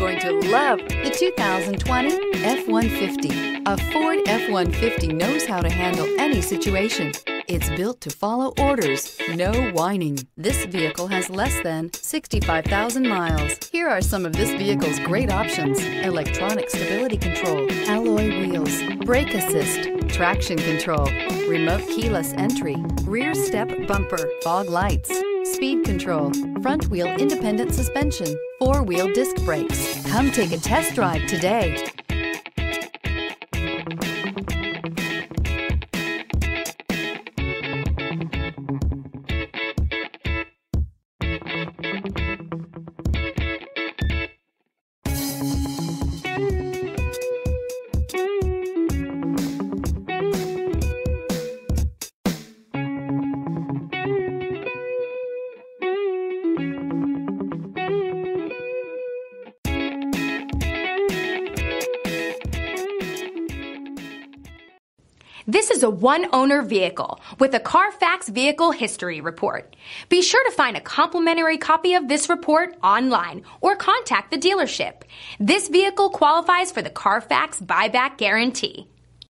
going to love the 2020 F-150. A Ford F-150 knows how to handle any situation. It's built to follow orders, no whining. This vehicle has less than 65,000 miles. Here are some of this vehicle's great options: electronic stability control, alloy wheels, brake assist, traction control, remote keyless entry, rear step bumper, fog lights, speed control, front wheel independent suspension, four-wheel disc brakes. Come take a test drive today. This is a one-owner vehicle with a Carfax Vehicle History Report. Be sure to find a complimentary copy of this report online or contact the dealership. This vehicle qualifies for the Carfax Buyback Guarantee.